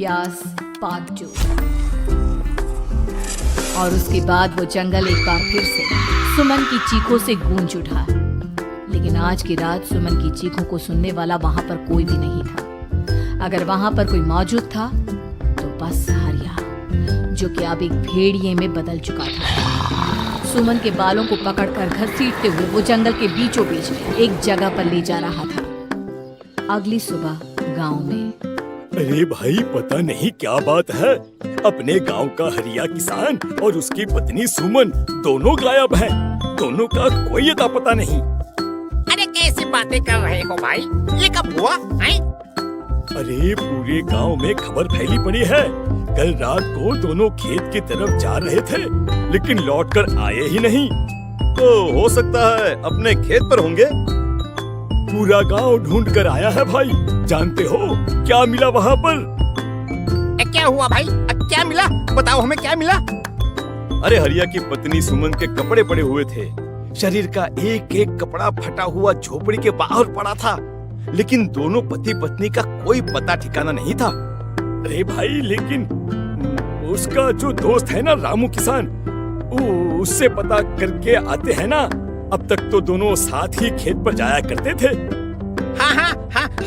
प्यास पार्ट 2। और उसके बाद वो जंगल एक बार फिर से सुमन की चीखों से गूंज उठा। लेकिन आज की रात सुमन की चीखों को सुनने वाला वहां पर कोई भी नहीं था। अगर वहां पर कोई मौजूद था तो बस हरिया, जो कि अब एक भेड़िए में बदल चुका था। सुमन के बालों को पकड़कर घसीटते हुए वो जंगल के बीचों बीच एक जगह पर ले जा रहा था। अगली सुबह गांव में, अरे भाई, पता नहीं क्या बात है, अपने गांव का हरिया किसान और उसकी पत्नी सुमन दोनों गायब हैं। दोनों का कोई अता पता नहीं। अरे कैसी बातें कर रहे हो भाई, ये कब हुआ है? अरे पूरे गांव में खबर फैली पड़ी है। कल रात को दोनों खेत की तरफ जा रहे थे, लेकिन लौटकर आए ही नहीं। तो हो सकता है अपने खेत पर होंगे। पूरा गांव ढूंढ कर आया है भाई। जानते हो क्या मिला वहाँ पर? क्या हुआ भाई, क्या मिला? बताओ हमें, क्या मिला? अरे हरिया की पत्नी सुमन के कपड़े पड़े हुए थे। शरीर का एक एक कपड़ा फटा हुआ झोपड़ी के बाहर पड़ा था, लेकिन दोनों पति पत्नी का कोई पता ठिकाना नहीं था। अरे भाई, लेकिन उसका जो दोस्त है ना रामू किसान, उससे पता करके आते हैं ना। अब तक तो दोनों साथ ही खेत पर जाया करते थे। हाँ,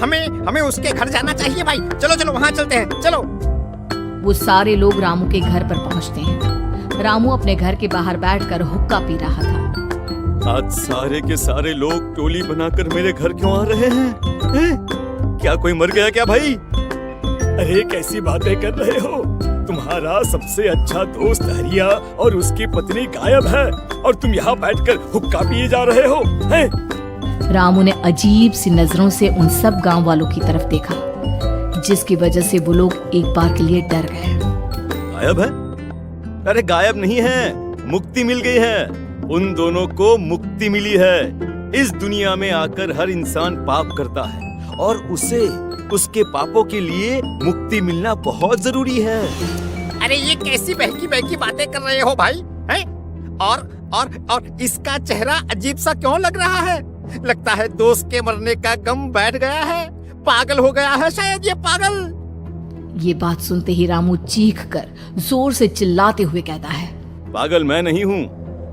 हमें उसके घर जाना चाहिए भाई। चलो वहाँ चलते हैं, चलो। वो सारे लोग रामू के घर पर पहुँचते हैं। रामू अपने घर के बाहर बैठकर हुक्का पी रहा था। आज सारे के सारे लोग टोली बनाकर मेरे घर क्यों आ रहे हैं? क्या कोई मर गया क्या भाई? अरे कैसी बातें कर रहे हो? तुम्हारा सबसे अच्छा दोस्त हरिया और उसकी पत्नी गायब है और तुम यहाँ बैठकर हुक्का पिए जा रहे हो, हैं? रामू ने अजीब सी नजरों से उन सब गांव वालों की तरफ देखा, जिसकी वजह से वो लोग एक बार के लिए डर गए। गायब है? अरे गायब नहीं है, मुक्ति मिल गई है। उन दोनों को मुक्ति मिली है। इस दुनिया में आकर हर इंसान पाप करता है और उसे उसके पापों के लिए मुक्ति मिलना बहुत जरूरी है। अरे ये कैसी बहकी बातें कर रहे हो भाई, हैं? और इसका चेहरा अजीब सा क्यों लग रहा है? लगता है दोस्त के मरने का गम बैठ गया है। पागल हो गया है शायद ये पागल। ये बात सुनते ही रामू चीख कर जोर से चिल्लाते हुए कहता है, पागल मैं नहीं हूँ,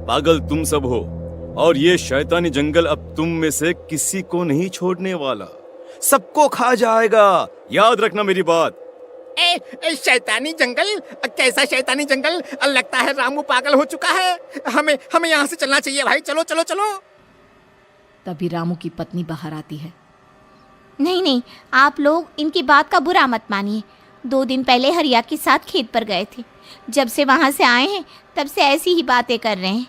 पागल तुम सब हो। और ये शैतानी जंगल अब तुम में से किसी को नहीं छोड़ने वाला, सबको खा जाएगा। याद रखना मेरी बात। शैतानी जंगल? कैसा शैतानी जंगल? लगता है रामू पागल हो चुका है। हमें यहाँ से चलना चाहिए भाई। चलो। तभी रामू की पत्नी बाहर आती है। नहीं, आप लोग इनकी बात का बुरा मत मानिए। 2 दिन पहले हरिया के साथ खेत पर गए थे। जब से वहाँ से आए हैं तब से ऐसी ही बातें कर रहे हैं।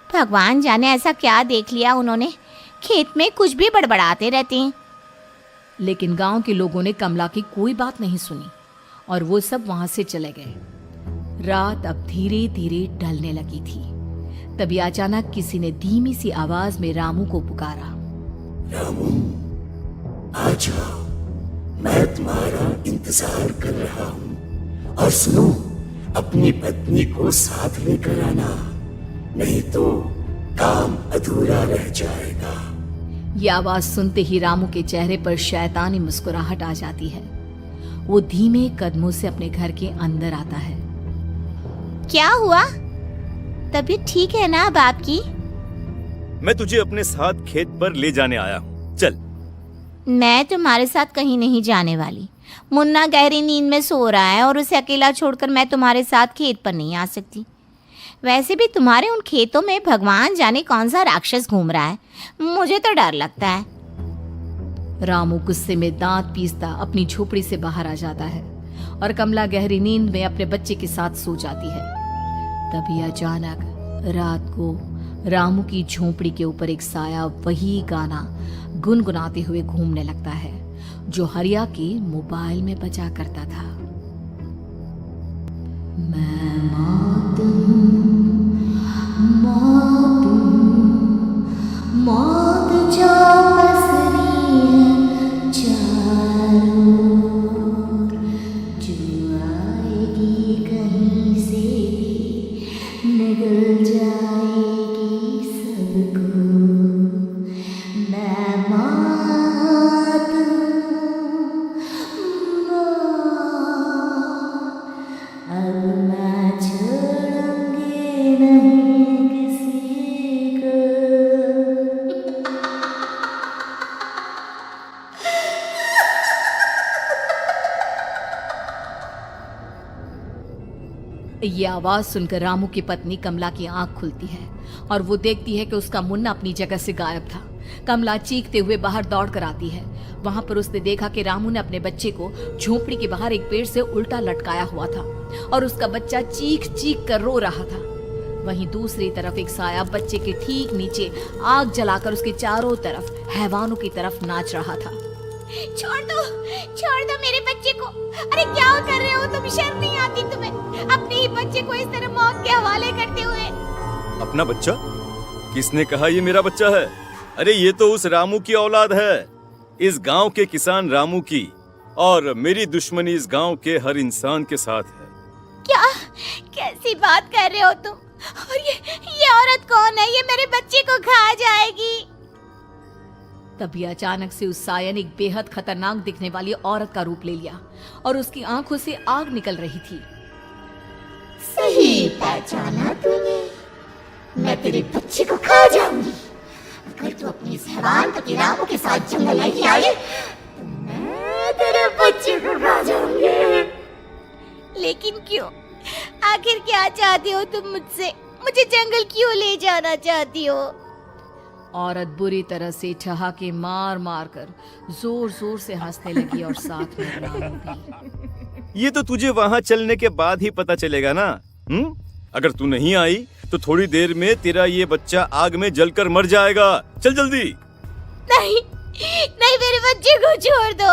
भगवान जाने ऐसा क्या देख लिया उन्होंने, खेत में कुछ भी बड़बड़ाते रहते हैं। लेकिन गांव के लोगों ने कमला की कोई बात नहीं सुनी और वो सब वहां से चले गए। रात अब धीरे धीरे ढलने लगी थी। तभी अचानक किसी ने धीमी सी आवाज में रामू को पुकारा। रामू, आ जाओ, मैं तुम्हारा इंतजार कर रहा हूँ। और सुनो, अपनी पत्नी को साथ लेकर आना, नहीं तो काम अधूरा रह जाएगा। ये आवाज सुनते ही रामू के चेहरे पर शैतानी मुस्कुराहट आ जाती है। वो धीमे कदमों से अपने घर के अंदर आता है। क्या हुआ? तबीयत ठीक है ना अब आपकी? मैं तुझे अपने साथ खेत पर ले जाने आया हूँ, चल। मैं तुम्हारे साथ कहीं नहीं जाने वाली। मुन्ना गहरी नींद में सो रहा है और उसे अकेला छोड़कर मैं तुम्हारे साथ खेत पर नहीं आ सकती। वैसे भी तुम्हारे उन खेतों में भगवान जाने कौन सा राक्षस घूम रहा है, मुझे तो डर लगता है। रामू गुस्से में दांत पीसता अपनी झोपड़ी से बाहर आ जाता है और कमला गहरी नींद में अपने बच्चे के साथ सो जाती है। तभी अचानक रात को रामू की झोपड़ी के ऊपर एक साया वही गाना गुनगुनाते हुए घूमने लगता है जो हरिया के मोबाइल में बजा करता था। मैं मौत जो बसरी है चारों ओर, जो आएगी कहीं से भी निगल जाएगी सबको। मैं मौत ये आवाज सुनकर रामू की पत्नी कमला की आंख खुलती है और वो देखती है कि उसका मुन्ना अपनी जगह से गायब था। कमला चीखते हुए बाहर दौड़ कर आती है। वहां पर उसने देखा कि रामू ने अपने बच्चे को झोपड़ी के बाहर एक पेड़ से उल्टा लटकाया हुआ था और उसका बच्चा चीख चीख कर रो रहा था। वहीं दूसरी तरफ एक साया बच्चे के ठीक नीचे आग जलाकर उसके चारों तरफ हैवानों की तरफ नाच रहा था। छोड़ दो मेरे बच्चे को। अरे क्या कर रहे हो तुम? शर्म नहीं आती तुम्हें? अपने ही बच्चे को इस तरह मौत के हवाले करते हुए। अपना बच्चा? किसने कहा ये मेरा बच्चा है? अरे ये तो उस रामू की औलाद है, इस गांव के किसान रामू की, और मेरी दुश्मनी इस गांव के हर इंसान के साथ है। क्या? कैसी बात कर रहे हो तुम? और ये औरत कौन है? ये मेरे बच्चे को खा जाएगी। तभी अचानक से उस साया ने एक बेहद खतरनाक दिखने वाली औरत का रूप ले लिया और उसकी आंखों से आग निकल रही थी। सही पहचाना तूने। मैं तेरे बच्चे को खा जाऊंगी। अगर तू अपनी इस हैवान पति रामू के साथ जंगल नहीं आई तो मैं तेरे बच्चे को खा जाऊंगी। लेकिन क्यों? आखिर क्या चाहती हो तुम मुझसे? मुझे जंगल क्यों ले जाना चाहती हो? औरत बुरी तरह से ठहाके मार मार कर जोर जोर से हंसने लगी और साथ में रामू भी। ये तो तुझे वहाँ चलने के बाद ही पता चलेगा ना। अगर तू नहीं आई तो थोड़ी देर में तेरा ये बच्चा आग में जलकर मर जाएगा। चल जल्दी। नहीं, मेरे बच्चे को छोड़ दो।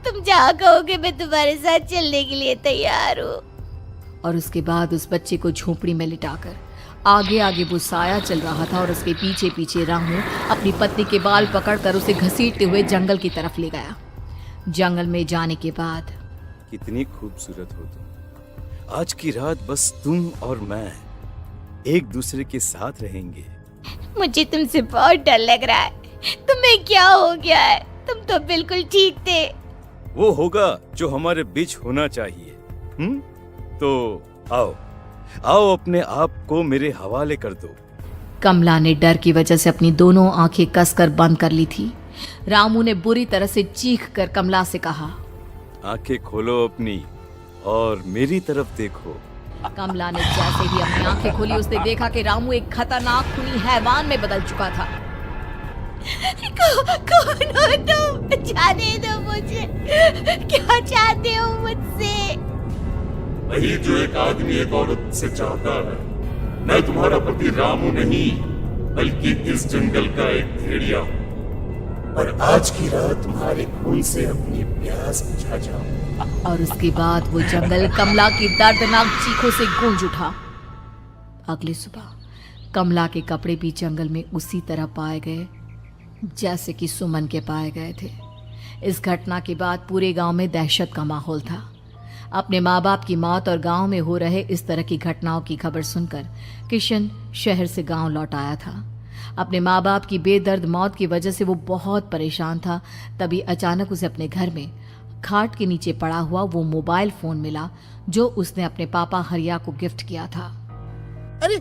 तुम जहाँ कहोगे मैं तुम्हारे साथ चलने के लिए तैयार हूँ। और उसके बाद उस बच्चे को झोपड़ी में लिटाकर आगे आगे वो साया चल रहा था और उसके पीछे पीछे रामू अपनी पत्नी के बाल पकड़कर उसे घसीटते हुए जंगल की तरफ ले गया। जंगल में जाने के बाद, कितनी खूबसूरत हो तुम। आज की रात बस तुम और मैं एक दूसरे के साथ रहेंगे। मुझे तुमसे बहुत डर लग रहा है। तुम्हें क्या हो गया है? तुम तो बिल्कुल ठीक थे। वो होगा जो हमारे बीच होना चाहिए। तो आओ अपने आप को मेरे हवाले कर दो। कमला ने डर की वजह से अपनी दोनों आंखें कसकर बंद कर ली थी। रामू ने बुरी तरह से चीख कर कमला से कहा, आंखें खोलो अपनी और मेरी तरफ देखो। कमला ने जैसे ही अपनी आंखें खोली उसने देखा कि रामू एक खतरनाक खूनी हैवान में बदल चुका था। कौन हो तुम? जाने दो मुझे। क्या चाहते हो मुझसे? वही जो एक आदमी एक औरत से चाहता है। मैं तुम्हारा पति रामू नहीं बल्कि इस जंगल का एक भेड़िया हूँ और आज की रात तुम्हारे खून से अपनी प्यास बुझा जाऊं। और उसके बाद वो जंगल कमला की दर्दनाक चीखों से गूंज उठा। अगली सुबह कमला के कपड़े भी जंगल में उसी तरह पाए गए जैसे कि सुमन के पाए गए थे। इस घटना के बाद पूरे गांव में दहशत का माहौल था। अपने माँ बाप की मौत और गांव में हो रहे इस तरह की घटनाओं की खबर सुनकर किशन शहर से गांव लौट आया था। अपने माँ बाप की बेदर्द मौत की वजह से वो बहुत परेशान था। तभी अचानक उसे अपने घर में खाट के नीचे पड़ा हुआ वो मोबाइल फोन मिला जो उसने अपने पापा हरिया को गिफ्ट किया था। अरे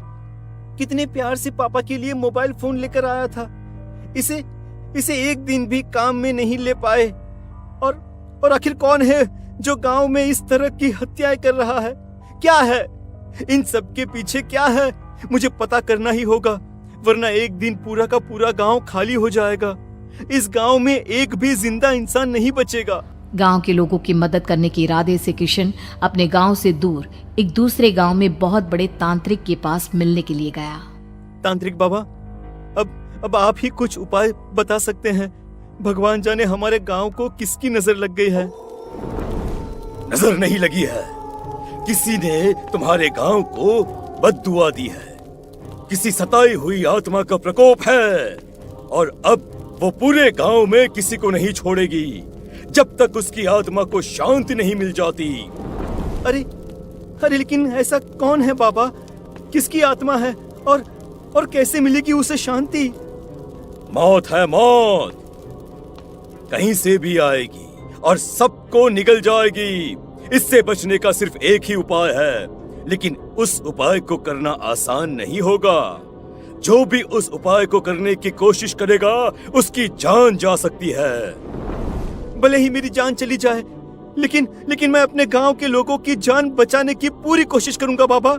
कितने प्यार से पापा के लिए मोबाइल फोन लेकर आया था। इसे एक दिन भी काम में नहीं ले पाए। और आखिर कौन है जो गांव में इस तरह की हत्याएं कर रहा है? क्या है इन सब के पीछे? क्या है? मुझे पता करना ही होगा, वरना एक दिन पूरा का पूरा गांव खाली हो जाएगा। इस गांव में एक भी जिंदा इंसान नहीं बचेगा। गांव के लोगों की मदद करने के इरादे से किशन अपने गांव से दूर एक दूसरे गांव में बहुत बड़े तांत्रिक के पास मिलने के लिए गया। तांत्रिक बाबा, अब आप ही कुछ उपाय बता सकते हैं। भगवान जाने हमारे गांव को किसकी नजर लग गई है। नजर नहीं लगी है, किसी ने तुम्हारे गांव को बद्दुआ दी है। किसी सताई हुई आत्मा का प्रकोप है और अब वो पूरे गांव में किसी को नहीं छोड़ेगी जब तक उसकी आत्मा को शांति नहीं मिल जाती। अरे लेकिन ऐसा कौन है बाबा? किसकी आत्मा है और कैसे मिलेगी उसे शांति? मौत है मौत, कहीं से भी आएगी और सबको निगल जाएगी। इससे बचने का सिर्फ एक ही उपाय है, लेकिन उस उपाय को करना आसान नहीं होगा। जो भी उस उपाय को करने की कोशिश करेगा उसकी जान जा सकती है। भले ही मेरी जान चली जाए, लेकिन मैं अपने गांव के लोगों की जान बचाने की पूरी कोशिश करूंगा बाबा।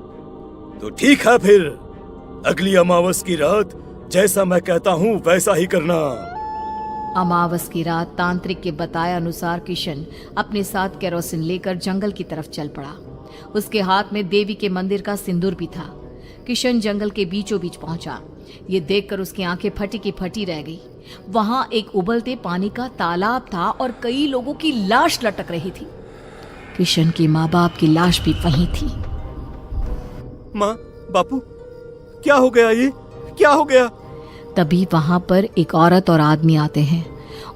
तो ठीक है, फिर अगली अमावस की रात जैसा मैं कहता हूँ वैसा ही करना। अमावस की रात तांत्रिक के बताए अनुसार किशन अपने साथ केरोसिन लेकर जंगल की तरफ चल पड़ा। उसके हाथ में देवी के मंदिर का सिंदूर भी था। किशन जंगल के बीचों बीच पहुंचा। ये देखकर उसकी आंखें फटी की फटी रह गई। वहां एक उबलते पानी का तालाब था और कई लोगों की लाश लटक रही थी। किशन के माँ बाप की लाश भी वहीं थी। माँ, बापू, क्या हो गया? ये क्या हो गया? तभी वहां पर एक औरत और आदमी आते हैं।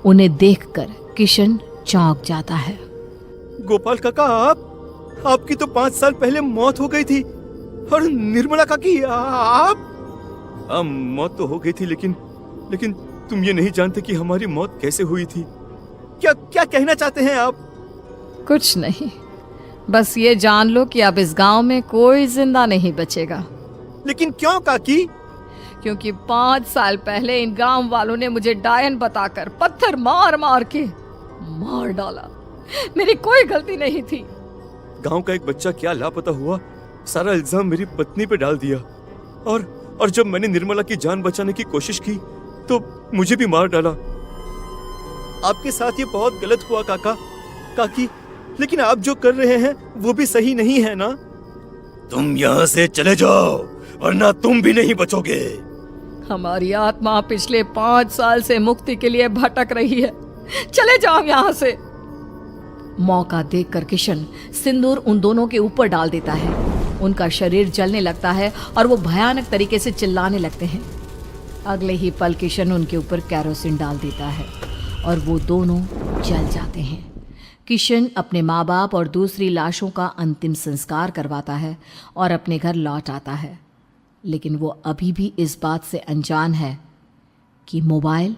उन्हें देखकर किशन चौंक जाता है। गोपाल काका, आपकी तो 5 साल पहले मौत हो गई थी। और निर्मला काकी, आप? मौत तो हो गई थी, लेकिन तुम ये नहीं जानते कि हमारी मौत कैसे हुई थी। क्या कहना चाहते हैं आप? कुछ नहीं, बस ये जान लो कि अब इस गांव में कोई जिंदा नहीं बचेगा। लेकिन क्यों काकी? क्योंकि 5 साल पहले इन गांव वालों ने मुझे डायन बताकर पत्थर मार मार के मार डाला। मेरी कोई गलती नहीं थी। गांव का एक बच्चा क्या लापता हुआ, सारा इल्जाम मेरी पत्नी पे डाल दिया। और जब मैंने निर्मला की जान बचाने की कोशिश की तो मुझे भी मार डाला। आपके साथ ये बहुत गलत हुआ काकी, लेकिन आप जो कर रहे हैं वो भी सही नहीं है ना? तुम यहाँ से चले जाओ वरना तुम भी नहीं बचोगे। हमारी आत्मा पिछले 5 साल से मुक्ति के लिए भटक रही है। चले जाओ यहाँ से। मौका देखकर किशन सिंदूर उन दोनों के ऊपर डाल देता है। उनका शरीर जलने लगता है और वो भयानक तरीके से चिल्लाने लगते हैं। अगले ही पल किशन उनके ऊपर केरोसिन डाल देता है और वो दोनों जल जाते हैं। किशन अपने माँ बाप और दूसरी लाशों का अंतिम संस्कार करवाता है और अपने घर लौट आता है। लेकिन वो अभी भी इस बात से अनजान है कि मोबाइल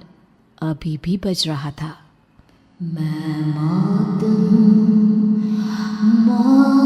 अभी भी बज रहा था। मैं मौत हूँ, मौत।